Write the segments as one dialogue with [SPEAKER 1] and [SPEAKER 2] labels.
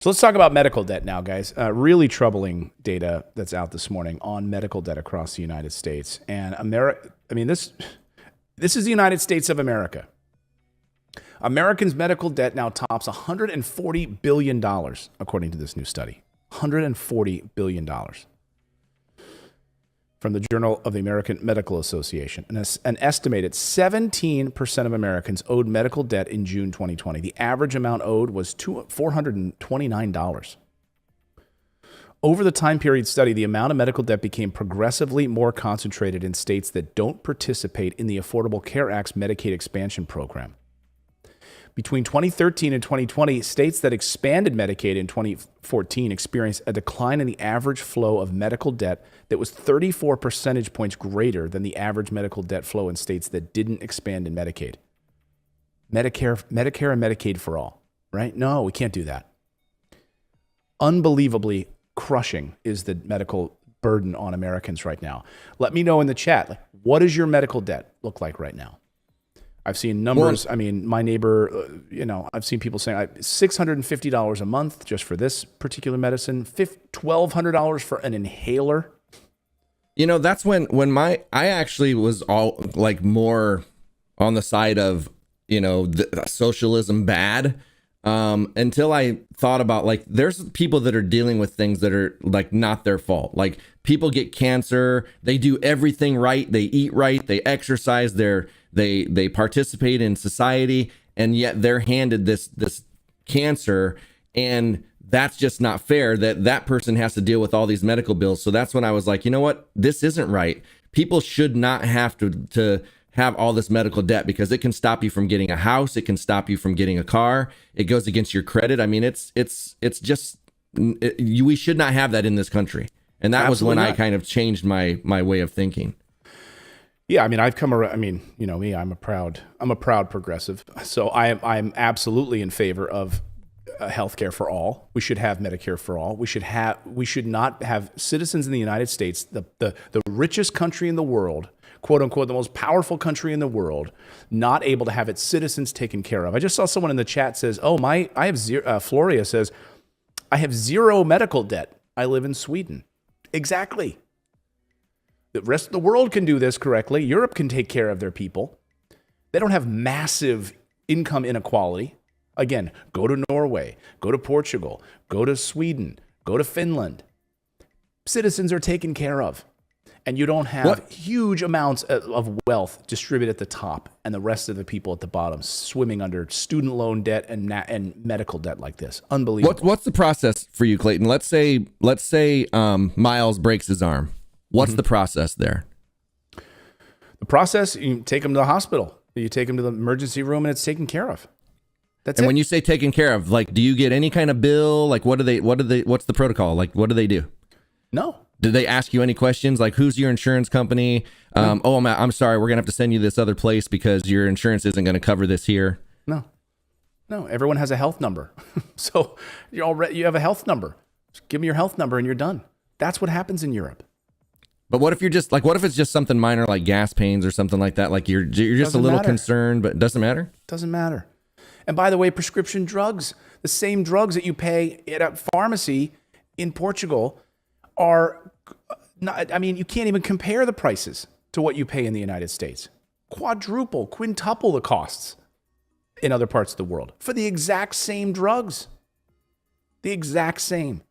[SPEAKER 1] So let's talk about medical debt now, guys. Really troubling data that's out this morning on medical debt across the United States. And this is the United States of America. Americans' medical debt now tops $140 billion, according to this new study. $140 billion. From the Journal of the American Medical Association. An estimated 17% of Americans owed medical debt in June 2020. The average amount owed was $429. Over the time period studied, the amount of medical debt became progressively more concentrated in states that don't participate in the Affordable Care Act's Medicaid expansion program. Between 2013 and 2020, states that expanded Medicaid in 2014 experienced a decline in the average flow of medical debt that was 34 percentage points greater than the average medical debt flow in states that didn't expand in Medicaid. Medicare and Medicaid for all, right? No, we can't do that. Unbelievably crushing is the medical burden on Americans right now. Let me know in the chat, what does your medical debt look like right now? I've seen numbers. I mean, my neighbor, I've seen people saying $650 a month just for this particular medicine, $1,200 for an inhaler.
[SPEAKER 2] That's when I actually was all like more on the side of, the socialism bad, until I thought about like, there's people that are dealing with things that are like not their fault. Like people get cancer, they do everything right. They eat right. They exercise they participate in society, and yet they're handed this cancer, and that's just not fair that person has to deal with all these medical bills. So that's when I was like, you know what? This isn't right. People should not have to have all this medical debt, because it can stop you from getting a house. It can stop you from getting a car. It goes against your credit. I mean, we should not have that in this country. And that was when I kind of changed my way of thinking.
[SPEAKER 1] Yeah, I mean, I've come around. I mean, you know me, I'm a proud progressive. So I'm absolutely in favor of healthcare for all. We should have Medicare for all. We should not have citizens in the United States, the richest country in the world, quote unquote, the most powerful country in the world, not able to have its citizens taken care of. I just saw someone in the chat says, Floria says, I have zero medical debt. I live in Sweden. Exactly. The rest of the world can do this correctly. Europe can take care of their people. They don't have massive income inequality. Again, go to Norway, go to Portugal, go to Sweden, go to Finland. Citizens are taken care of. And you don't have huge amounts of wealth distributed at the top and the rest of the people at the bottom swimming under student loan debt and medical debt like this. Unbelievable.
[SPEAKER 2] What's the process for you, Clayton? Let's say Miles breaks his arm. What's the process there?
[SPEAKER 1] The process, you take him to the hospital. You take him to the emergency room and it's taken care of. That's
[SPEAKER 2] and
[SPEAKER 1] it.
[SPEAKER 2] When you say taken care of, like, do you get any kind of bill? Like, what's the protocol? Like, what do they do?
[SPEAKER 1] No.
[SPEAKER 2] Did they ask you any questions? Like, who's your insurance company? I'm sorry, we're going to have to send you this other place because your insurance isn't going to cover this here.
[SPEAKER 1] No, everyone has a health number. So you have a health number. Just give me your health number and you're done. That's what happens in Europe.
[SPEAKER 2] But what if what if it's just something minor like gas pains or something like that? Like you're just a little concerned, but it doesn't matter?
[SPEAKER 1] Doesn't matter. And by the way, prescription drugs, the same drugs that you pay at a pharmacy in Portugal are not, I mean, you can't even compare the prices to what you pay in the United States. Quadruple, quintuple the costs in other parts of the world for the exact same drugs. The exact same.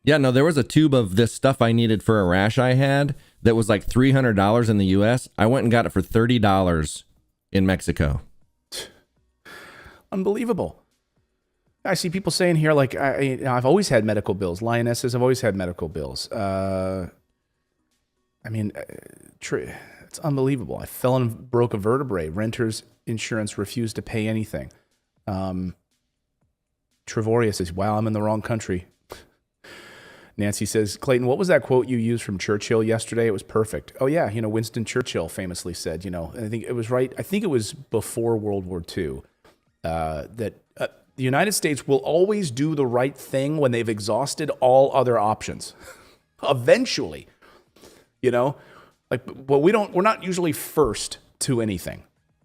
[SPEAKER 2] Yeah, no, there was a tube of this stuff I needed for a rash I had that was like $300 in the US. I went and got it for $30 in Mexico.
[SPEAKER 1] Unbelievable. I see people saying here, like, I've always had medical bills. Lionesses have always had medical bills. It's unbelievable. I fell and broke a vertebrae. Renter's insurance refused to pay anything. Trevoria says, wow, I'm in the wrong country. Nancy says, Clayton, what was that quote you used from Churchill yesterday? It was perfect. Oh, yeah. Winston Churchill famously said, and I think it was right. I think it was before World War II, that the United States will always do the right thing when they've exhausted all other options. Eventually, we're not usually first to anything.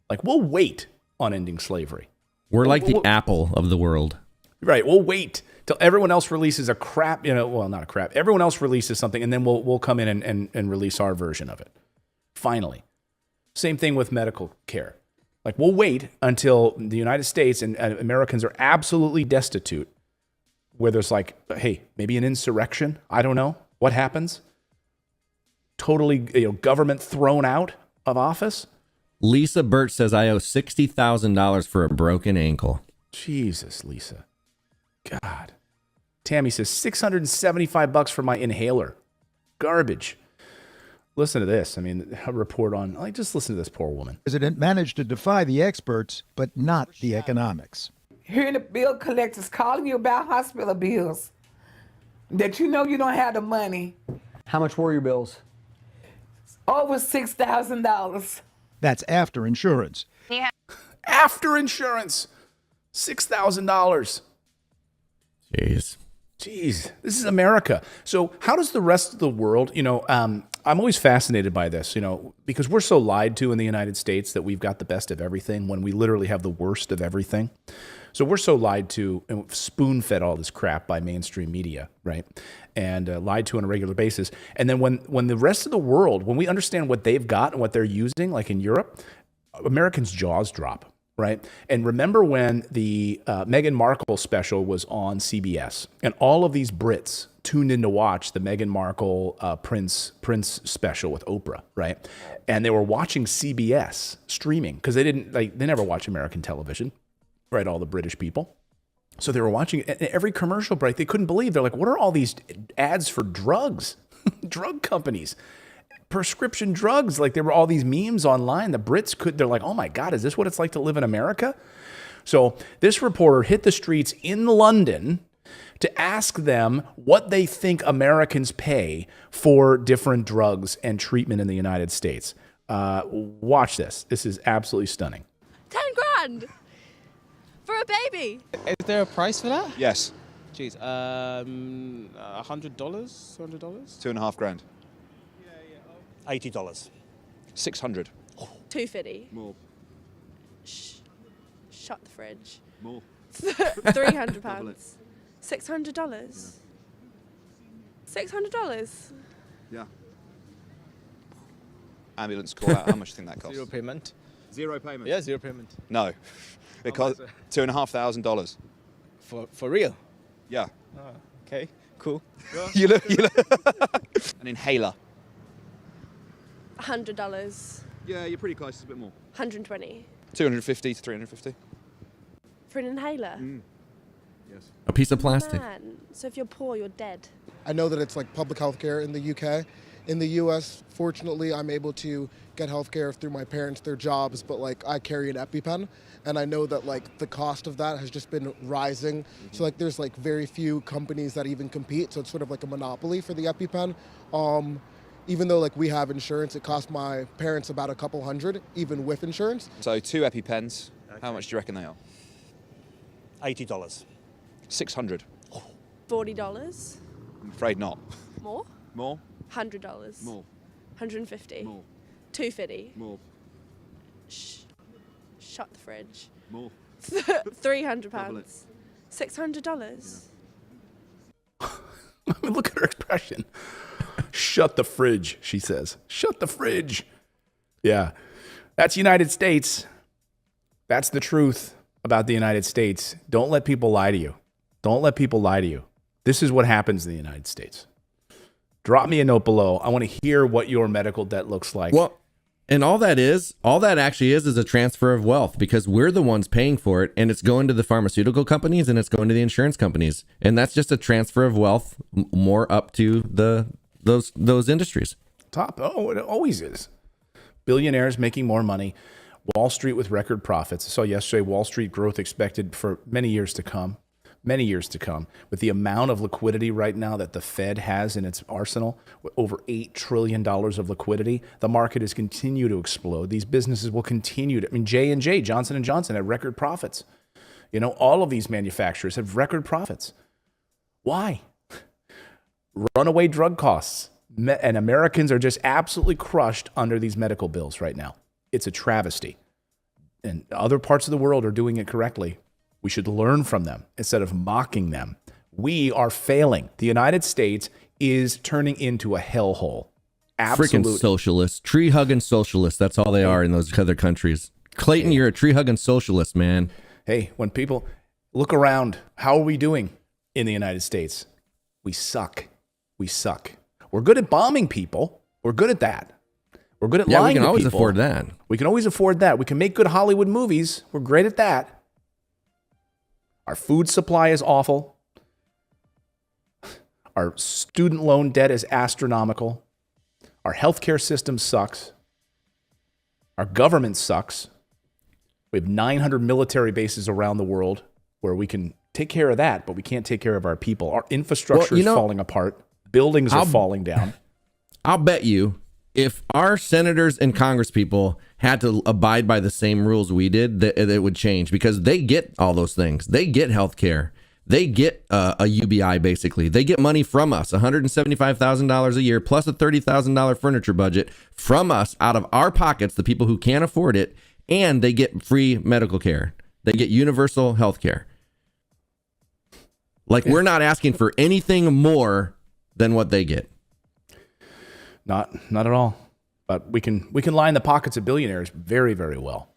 [SPEAKER 1] Like, we'll wait on ending slavery.
[SPEAKER 2] We're like the Apple of the world.
[SPEAKER 1] Right. We'll wait till everyone else releases a crap, well, not a crap. Everyone else releases something, and then we'll come in and release our version of it. Finally. Same thing with medical care. Like, we'll wait until the United States and Americans are absolutely destitute, where there's like, hey, maybe an insurrection. I don't know. What happens? Totally, government thrown out of office.
[SPEAKER 2] Lisa Birch says I owe $60,000 for a broken ankle.
[SPEAKER 1] Jesus, Lisa. God. Tammy says $675 for my inhaler. Garbage. Listen to this. I mean, a report on, just listen to this poor woman.
[SPEAKER 3] The president managed to defy the experts, but not the economics.
[SPEAKER 4] Hearing the bill collectors calling you about hospital bills that you know you don't have the money.
[SPEAKER 5] How much were your bills?
[SPEAKER 4] Over $6,000.
[SPEAKER 3] That's after insurance.
[SPEAKER 1] After insurance. $6,000. Jeez, this is America. So how does the rest of the world, I'm always fascinated by this, because we're so lied to in the United States that we've got the best of everything when we literally have the worst of everything. So we're so lied to and spoon-fed all this crap by mainstream media, right? And lied to on a regular basis. And then when the rest of the world, when we understand what they've got and what they're using, like in Europe, Americans' jaws drop. Right. And remember when the Meghan Markle special was on CBS and all of these Brits tuned in to watch the Meghan Markle Prince special with Oprah. Right. And they were watching CBS streaming because they never watch American television. Right. All the British people. So they were watching every commercial break. They couldn't believe. They're like, what are all these ads for drugs, drug companies? Prescription drugs, like there were all these memes online. The Brits they're like, oh my God, is this what it's like to live in America? So this reporter hit the streets in London to ask them what they think Americans pay for different drugs and treatment in the United States. Watch this. This is absolutely stunning.
[SPEAKER 6] 10 grand for a baby.
[SPEAKER 7] Is there a price for that?
[SPEAKER 8] Yes.
[SPEAKER 7] Jeez, $100, $200?
[SPEAKER 8] $2.5 grand.
[SPEAKER 9] $80.
[SPEAKER 8] 600.
[SPEAKER 6] 250.
[SPEAKER 8] More.
[SPEAKER 6] Shut the fridge.
[SPEAKER 8] More.
[SPEAKER 6] £300.
[SPEAKER 8] $600.
[SPEAKER 6] $600.
[SPEAKER 8] Yeah. Ambulance call out. How much do you think that costs?
[SPEAKER 7] Zero payment.
[SPEAKER 8] Zero payment?
[SPEAKER 7] Yeah, zero payment.
[SPEAKER 8] No. It costs $2,500.
[SPEAKER 7] For real?
[SPEAKER 8] Yeah.
[SPEAKER 7] Oh, okay, cool.
[SPEAKER 8] you look. An inhaler.
[SPEAKER 6] $100.
[SPEAKER 8] Yeah, you're pretty close. It's a bit more.
[SPEAKER 6] 120.
[SPEAKER 8] 250 to 350.
[SPEAKER 6] For an inhaler.
[SPEAKER 8] Yes.
[SPEAKER 2] A piece of plastic.
[SPEAKER 6] Man. So if you're poor, you're dead.
[SPEAKER 10] I know that it's like public health care in the UK. In the US, fortunately, I'm able to get health care through my parents, their jobs, but like I carry an EpiPen, and I know that like the cost of that has just been rising. So like there's like very few companies that even compete, so it's sort of like a monopoly for the EpiPen. Even though like we have insurance, it costs my parents about a couple hundred, even with insurance.
[SPEAKER 8] So 2 EpiPens. Okay. How much do you reckon they are?
[SPEAKER 9] $80.
[SPEAKER 8] 600.
[SPEAKER 6] $40.
[SPEAKER 8] I'm afraid not.
[SPEAKER 6] More?
[SPEAKER 8] More?
[SPEAKER 6] $100.
[SPEAKER 8] More.
[SPEAKER 6] 150.
[SPEAKER 8] More.
[SPEAKER 6] 250.
[SPEAKER 8] More.
[SPEAKER 6] Shut the fridge.
[SPEAKER 8] More.
[SPEAKER 6] £300. $600.
[SPEAKER 1] Look at her expression. Shut the fridge, she says. Shut the fridge. Yeah. That's United States. That's the truth about the United States. Don't let people lie to you. Don't let people lie to you. This is what happens in the United States. Drop me a note below. I want to hear what your medical debt looks like.
[SPEAKER 2] Well, and all that actually is a transfer of wealth, because we're the ones paying for it, and it's going to the pharmaceutical companies and it's going to the insurance companies. And that's just a transfer of wealth more up to those industries.
[SPEAKER 1] Top. Oh, it always is. Billionaires making more money. Wall Street with record profits. I saw yesterday Wall Street growth expected for many years to come. Many years to come. With the amount of liquidity right now that the Fed has in its arsenal, over $8 trillion of liquidity, the market is continue to explode. These businesses will continue to, J&J, Johnson & Johnson had record profits. All of these manufacturers have record profits. Why? Runaway drug costs. And Americans are just absolutely crushed under these medical bills right now. It's a travesty. And other parts of the world are doing it correctly. We should learn from them instead of mocking them. We are failing. The United States is turning into a hellhole.
[SPEAKER 2] Freaking
[SPEAKER 1] Absolutely.
[SPEAKER 2] socialists, tree hugging socialists. That's all they are in those other countries. Clayton, you're a tree hugging socialist, man.
[SPEAKER 1] Hey, when people look around, how are we doing in the United States? We suck. We suck. We're good at bombing people. We're good at that. We're good at lying to people.
[SPEAKER 2] We can always afford that.
[SPEAKER 1] We can always afford that. We can make good Hollywood movies. We're great at that. Our food supply is awful. Our student loan debt is astronomical. Our healthcare system sucks. Our government sucks. We have 900 military bases around the world where we can take care of that, but we can't take care of our people. Our infrastructure is falling apart. Buildings are falling down.
[SPEAKER 2] I'll bet you if our senators and congresspeople had to abide by the same rules we did, that it would change, because they get all those things. They get health care. They get a UBI, basically. They get money from us, $175,000 a year, plus a $30,000 furniture budget from us out of our pockets, the people who can't afford it, and they get free medical care. They get universal health care. Like, we're not asking for anything more than what they get.
[SPEAKER 1] Not at all. But we can line the pockets of billionaires very, very well.